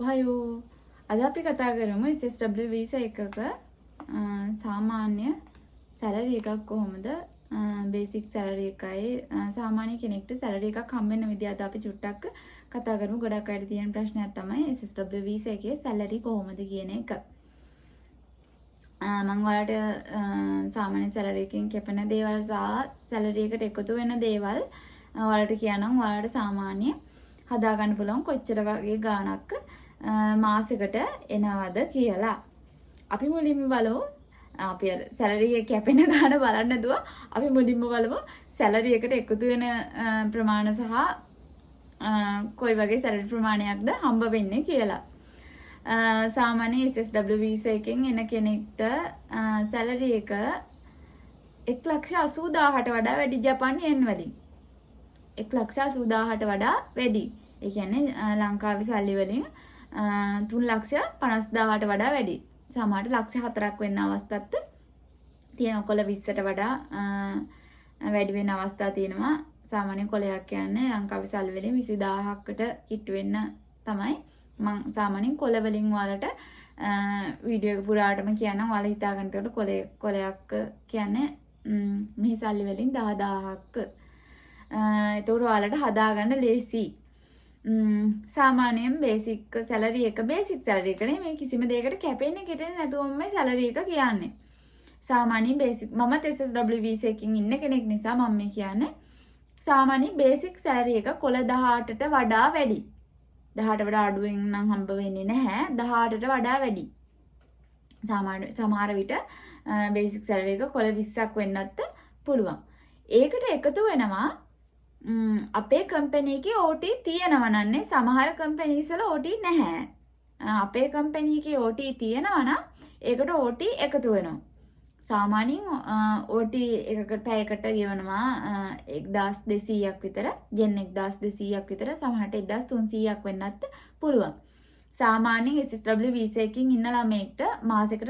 ඔහයෝ අද අපි කතා කරමු SSW වීසා එකක සාමාන්‍ය සැලරි එකක් කොහොමද බේසික් සැලරි එකයි සාමාන්‍ය කෙනෙක්ට සැලරි එකක් හම්බ වෙන විදිහ අද අපි චුට්ටක් කතා කරමු. ගොඩක් අයට තියෙන ප්‍රශ්නයක් තමයි SSW වීසා එකේ සැලරි කොහොමද කියන එක. මම ඔයාලට සාමාන්‍ය සැලරි එකෙන් කැපෙන දේවල් සහ සැලරි එකට එකතු වෙන දේවල් ඔයාලට කියනම් ඔයාලට සාමාන්‍ය හදා ගන්න පුළුවන් කොච්චර වගේ ගාණක් මාසෙකට එනවද කියලා. අපි මුලින්ම බලමු අපි සැලරි එක කැපෙන ගාණ බලන්න නැතුව අපි මුලින්ම බලමු සැලරි එකට එකතු වෙන ප්‍රමාණ සහ කොයි වගේ සැලරි ප්‍රමාණයක්ද හම්බ වෙන්නේ කියලා. සාමාන්‍ය SSW වීසා එකෙන් එන කෙනෙක්ට සැලරි එක 1,80,000ට වඩා වැඩි ජපාන් යෙන් වලින් 1,80,000ට වඩා වැඩි. ඒ කියන්නේ ලංකාවේ සල්ලි වලින් 3,50,000ට වඩා වැඩි. සමහරට 4,00,000ක් වෙන්න අවස්ථාත් තියෙනවා. කොළ 20ට වඩා වැඩි වෙන අවස්ථා තියෙනවා. සාමාන්‍ය කොළයක් කියන්නේ ලංකාවේ සල්ලි වලින් 20,000කට කිට්ටු වෙන්න තමයි මම සාමාන්‍යයෙන් කොළ වලින් වලට වීඩියෝ එක පුරාටම කියනවා. ඔයාලා හිතා ගන්න. ඒකට කොළයක් කියන්නේ මේ සල්ලි වලින් 10,000ක්. ඒතකොට ඔයාලට හදාගන්න ලේසි. සාමාන්‍යයෙන් බේසික් සැලරි එක බේසික් සැලරි එක නෙමෙයි කිසිම දෙයකට කැපෙන්නේ කෙටෙන්නේ නැතුවම මේ සැලරි එක කියන්නේ. සාමාන්‍ය බේසික් මමත් SSW වීසා එකකින් ඉන්න කෙනෙක් නිසා මම මේ කියන්නේ සාමාන්‍ය බේසික් සැලරි එක කොළ 18ට වඩා වැඩි. 18ට වඩා අඩුවෙන් නම් හම්බ වෙන්නේ නැහැ. 18ට වඩා වැඩි. සමහර විට බේසික් සැලරි එක කොළ 20ක් වෙන්නත් පුළුවන්. ඒකට එකතු වෙනවා අපේ කම්පැනි එකේ OT තියෙනවා නන්නේ. සමහර කම්පැනිස් වල OT නැහැ. අපේ කම්පැනි එකේ OT තියෙනවා නම් ඒකට OT එකතු වෙනවා. සාමාන්‍යයෙන් OT එකකට පැයකට ගෙවනවා 1,200ක් විතර. ගෙන් 1,200ක් විතර. සමහරට 1,300ක් වෙන්නත් පුළුවන්. සාමාන්‍යයෙන් SSW වීසා එකකින් ඉන්න ළමයෙක්ට මාසෙකට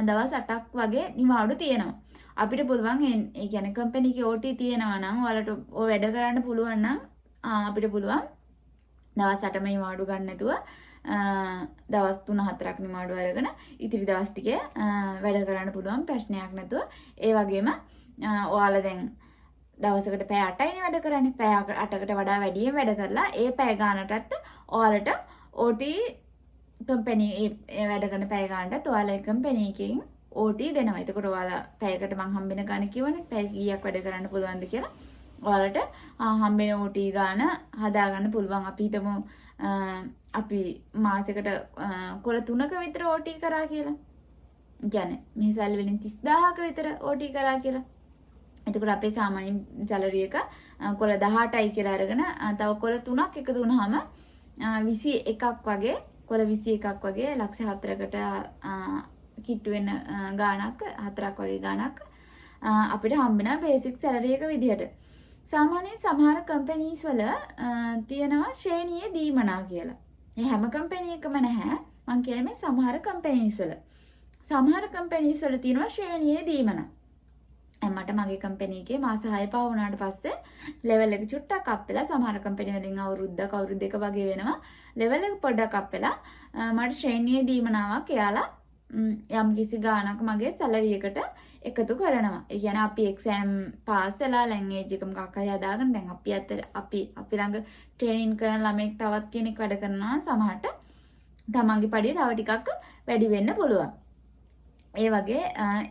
දවස් 8ක් වගේ නිවාඩු තියෙනවා. අපිට පුළුවන් ඒ කියන්නේ කම්පැනි එකේ OT තියෙනවා නම් ඔයාලට ඔය වැඩ කරන්න පුළුවන් නම් අපිට පුළුවන් දවස් 8ම නිවාඩු ගන්න නැතුව දවස් 3-4ක් නිවාඩු අරගෙන ඉතිරි දවස් ටිකේ වැඩ කරන්න පුළුවන් ප්‍රශ්නයක් නැතුව. ඒ වගේම ඔයාලා දැන් දවසකට පැය 8යිනේ වැඩ කරන්නේ. පැය 8කට වඩා වැඩියෙන් වැඩ කරලා ඒ පැය ගානටත් ඔයාලට OT කම්පැනි ඒ වැඩ කරන පැය ගානටත් ඔයාලා කම්පැනි එකෙන් OT දෙනවා. එතකොට ඔයාලා පැයකට මං හම්බෙන ගාණ කියවනේ පැය කීයක් වැඩ කරන්න පුළුවන්ද කියලා ඔයාලට හම්බෙන OT ගාණ හදාගන්න පුළුවන්. අපි හිතමු අපි මාසෙකට කොළ 3ක විතර OT කරා කියලා. කියන්නේ මේ සැලරි වලින් 30,000ක විතර OT කරා කියලා. එතකොට අපේ සාමාන්‍ය සැලරි එක කොළ 18යි කියලා අරගෙන තව කොළ 3ක් එකතු වුනහම 21ක් වගේ කොළ 21ක් වගේ 1,04කට කිට්ටු වෙන ගාණක් 4ක් වගේ ගාණක් අපිට හම්බෙන බේසික් සැලරි එක විදිහට. සාමාන්‍යයෙන් සමහර කම්පැනිස් වල තියෙනවා ශ්‍රේණියේ දීමනා කියලා. මේ හැම කම්පැනි එකම නැහැ. මම කියන්නේ සමහර කම්පැනිස් වල. සමහර කම්පැනිස් වල තියෙනවා ශ්‍රේණියේ දීමනා. මට මගේ කම්පැනි එකේ මාස 6 පහ වුණාට පස්සේ ලෙවල් එක චුට්ටක් අප් වෙලා සමහර කම්පැනි වලින් අවුරුදු දෙක වගේ වෙනවා. ලෙවල් එක පොඩ්ඩක් අප් වෙලා මට ශ්‍රේණියේ දීමනාවක් එයාලා යම් කිසි ගාණක් මගේ සැලරි එකට එකතු කරනවා. ඒ කියන්නේ අපි එක්සෑම් පාස් වෙලා ලැන්ග්වේජ් එක මොකක් හරි හදාගෙන දැන් අපි ළඟ ට්‍රේනින් කරන ළමෙක් තවත් කෙනෙක් වැඩ කරනවා සමහරට තමන්ගේ පඩිය තව ටිකක් වැඩි වෙන්න පුළුවන්. ඒ වගේ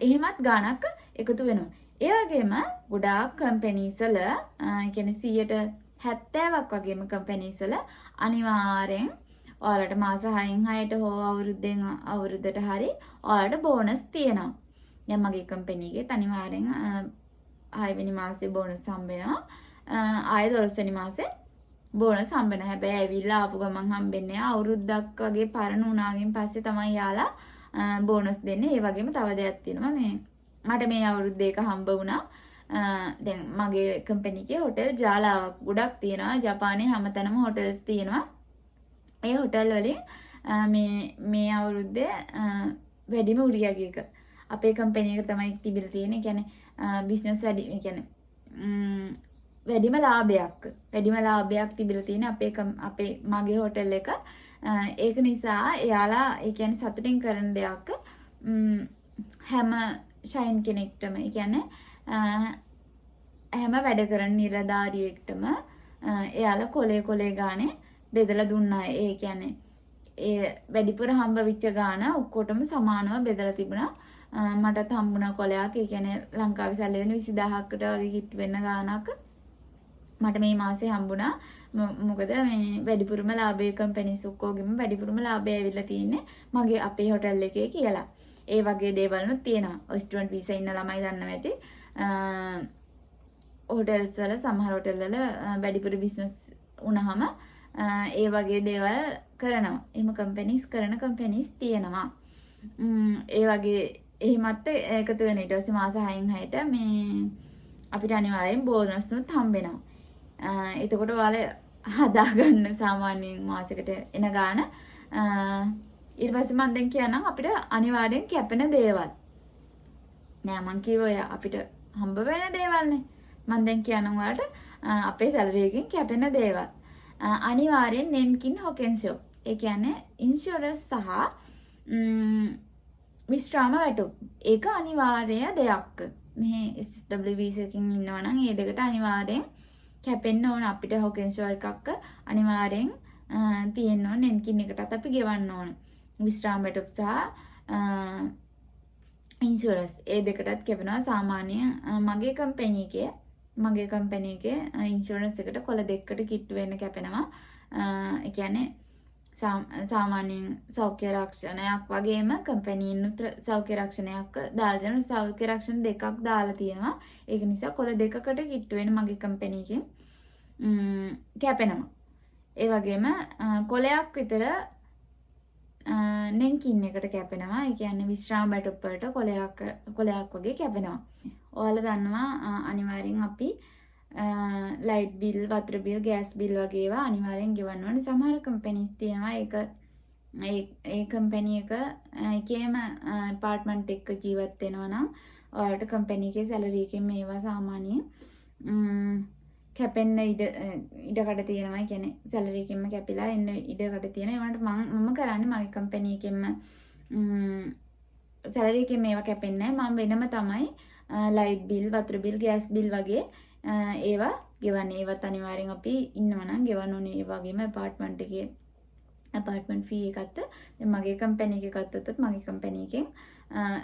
එහෙමත් ගාණක් එකතු වෙනවා. ඒ වගේම ගොඩාක් කම්පැනිස් වල කියන්නේ 70ක් වගේම කම්පැනිස් වල අනිවාර්යෙන් ඔයාලට මාස 6න් 6ට හෝ අවුරුද්දෙන් අවුරුද්දට හරි ඔයාලට බෝනස් තියෙනවා. දැන් මගේ කම්පැනි එකේ අනිවාර්යෙන් 6 වෙනි මාසේ බෝනස් හම්බ වෙනවා. ආයෙ 12 වෙනි මාසේ බෝනස් හම්බ වෙනවා. හැබැයි ඇවිල්ලා ආපු ගමන් හම්බෙන්නේ අවුරුද්දක් වගේ පරණ වුණාගෙන් පස්සේ තමයි යාලා බෝනස් දෙන්නේ. ඒ වගේම තව දෙයක් තියෙනවා මට මේ අවුරුද්දේ එක හම්බ වුණා. දැන් මගේ කම්පැනි එකේ හොටෙල් ජාලාවක් ගොඩක් තියෙනවා. ජපානයේ හැමතැනම හොටෙල්ස් තියෙනවා. ඒ හොටෙල් වලින් මේ අවුරුද්දේ වැඩිම උරියගේ එක අපේ කම්පැනි එක තමයි තිබිලා තියෙන්නේ. කියන්නේ බිස්නස් වැඩි කියන්නේ වැඩිම ලාභයක් තිබිලා තියෙන අපේ මගේ හොටෙල් එක ඒක නිසා එයාලා ඒ කියන්නේ සතුටින් කරන දෙයක් හැම ෂයින් කෙනෙක්ටම ඒ කියන්නේ හැම වැඩ කරන නිලධාරියෙක්ටම එයාලා කොලේ ගානේ බෙදලා දුන්නා. ඒ කියන්නේ ඒ වැඩිපුර හම්බ වෙච්ච ගාන ඔක්කොටම සමානව බෙදලා තිබුණා. මටත් හම්බුණා කොලයක්. ඒ කියන්නේ ලංකාවේ සැලේ වෙන 20000කට වගේ කිට් වෙන ගානක් මට මේ මාසේ හම්බුණා. මොකද මේ වැඩිපුරම ලාභයේ කම්පැනිස් ඔක්කොගෙම වැඩිපුරම ලාභය ඇවිල්ලා තියෙන්නේ මගේ අපේ හොටෙල් එකේ කියලා. ඒ වගේ දේවල්නුත් තියෙනවා. ඔය ස්ටුඩන්ට් වීසා ඉන්න ළමයි දන්නවා ඇති. හොටෙල්ස් වල සමහර හොටෙල් වල වැඩිපුර බිස්නස් වුණාම ඒ වගේ දේවල් කරනවා. එහෙම කම්පැනිස් කරන කම්පැනිස් තියෙනවා. ඒ වගේ එහෙමත් එකතු වෙන ඊට පස්සේ මාස 6න් 6ට මේ අපිට අනිවාර්යෙන් බෝනස් උත් හම්බෙනවා. එතකොට ඔයාලා හදාගන්න සාමාන්‍යයෙන් මාසෙකට එන ගාන ඊට පස්සේ මම දැන් කියන්නම් අපිට අනිවාර්යෙන් කැපෙන දේවල්. නෑ මං කිව්වා අපිට හම්බ වෙන දේවල්නේ. මම දැන් කියන්නම් ඔයාලට අපේ සැලරි එකෙන් කැපෙන දේවල්. අනිවාර්යෙන් නෙන්කින් හොකෙන්ෂෝ. ඒ කියන්නේ ඉන්ෂුරන්ස් සහ විශ්‍රාම වැටුප්. ඒක අනිවාර්ය දෙයක්. මේ SSW වීසා එකකින් ඉන්නවා නම් මේ දෙකට අනිවාර්යෙන් කැපෙන්න ඕන. අපිට හොකෙන්ෂෝ එකක් අනිවාර්යෙන් තියෙන්න ඕන. නෙන්කින් එකටත් අපි ගෙවන්න ඕන. විශ්‍රාම වැටුප් සහ ඉන්ෂුරන්ස් ඒ දෙකටත් කැපෙනවා. සාමාන්‍ය මගේ කම්පැනි එකේ ඉන්ෂුරන්ස් එකට කොළ දෙකකට කිට්ටු වෙන්න කැපෙනවා. ඒ කියන්නේ සාමාන්‍යයෙන් සෞඛ්‍ය රක්ෂණයක් වගේම කම්පැනිිනුත් සෞඛ්‍ය රක්ෂණයක් දාලා දෙනවා. සෞඛ්‍ය රක්ෂණ දෙකක් දාලා තියෙනවා. ඒක නිසා කොළ දෙකකට කිට්ටු වෙන මගේ කම්පැනි එකෙන් කැපෙනවා. ඒ වගේම කොළයක් විතර නෙන්කින් එකට කැපෙනවා. ඒ කියන්නේ විශ්‍රාම වැටුප් වලට කොළයක් වගේ කැපෙනවා. ඔයාලා දන්නවා අනිවාර්යෙන් අපි ලයිට් බිල්, වතුර බිල්, ගෑස් බිල් වගේ ඒවා අනිවාර්යෙන් ගෙවන්න ඕනේ. සමහර කම්පැනිස් තියෙනවා ඒක ඒ කම්පැනි එක එකේම අපාර්ට්මන්ට් එක ජීවත් වෙනවා නම් ඔයාලට කම්පැනි එකේ සැලරි එකෙන් මේවා සාමාන්‍යයෙන් කැපෙන්න ඉඩකඩ තියෙනවා. ඒ කියන්නේ සැලරි එකෙන්ම කැපිලා එන්න ඉඩකඩ තියෙනවා. ඒවට මම කරන්නේ මගේ කම්පැනි එකෙන්ම සැලරි එකෙන් මේවා කැපෙන්නේ නැහැ. මම වෙනම තමයි ලයිට් බිල්, වතුර බිල්, ගෑස් බිල් වගේ ඒවා ගෙවන්නේ. ඒවත් අනිවාර්යෙන් අපි ඉන්නවා නම් ගෙවන්න ඕනේ. ඒ වගේම අපාර්ට්මන්ට් ෆී එකත් දැන් මගේ කම්පැනි එක ගත්තොත් මගේ කම්පැනි එකෙන්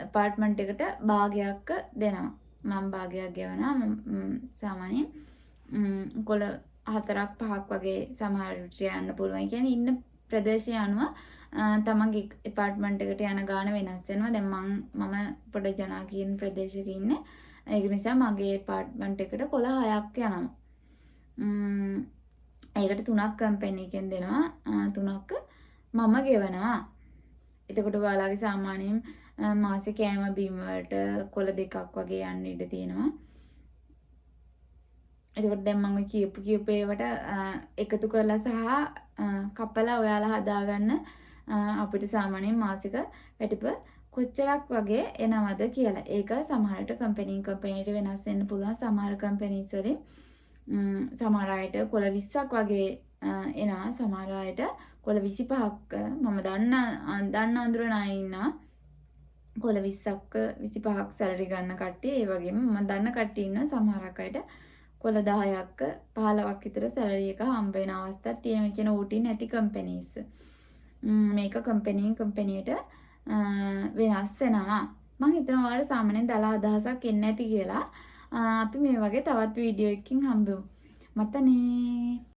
අපාර්ට්මන්ට් එකට භාගයක් දෙනවා. මම භාගයක් ගෙවනවා. සාමාන්‍යයෙන් කොළ 4-5ක් වගේ සමහර විට යන්න පුළුවන්. කියන්නේ ඉන්න ප්‍රදේශය අනුව තමන්ගේ අපාර්ට්මන්ට් එකට යන ගාන වෙනස් වෙනවා. දැන් මම පොඩ ජනාකීර්ණ ප්‍රදේශයක ඉන්නේ. ඒක නිසා මගේ අපාර්ට්මන්ට් එකට කොළ 6ක් යනවා. ඒකට 3ක් කම්පැනි එකෙන් දෙනවා. 3ක් මම ගෙවනවා. එතකොට ඔයාලගේ සාමාන්‍යයෙන් මාසේ කෑම බීම වලට කොළ 2ක් වගේ යන්න ඉඩ තියෙනවා. එතකොට දැන් මම කියපු ඒවට එකතු කරලා සහ කපලා ඔයාලා හදාගන්න අපිට සාමාන්‍යයෙන් මාසික වැටුප කොච්චරක් වගේ එනවද කියලා. ඒක සමහරට කම්පැනිට වෙනස් වෙන්න පුළුවන්. සමහර කම්පැනිස් වලින් සමහර අයට කොළ 20ක් වගේ එනවා. සමහර අයට කොළ 25ක් මම දන්න අඳුරන අය ඉන්නවා. කොළ 20ක් 25ක් සැලරි ගන්න කට්ටිය. ඒ වගේම මම දන්න කට්ටිය ඉන්නවා. සමහරක් අයට කොළ 10ක් 15ක් විතර සැලරි එක හම්බ වෙන අවස්ථාවක් තියෙනවා. කියන ඕටි නැති කම්පැනිස්. මේක කම්පැනියට වෙනස් වෙනවා. මම හිතනවා ඔයාලට සාමාන්‍යයෙන් දලා අදහසක් එන්නේ නැති කියලා. අපි මේ වගේ තවත් වීඩියෝ එකකින් හම්බෙමු. මතනේ.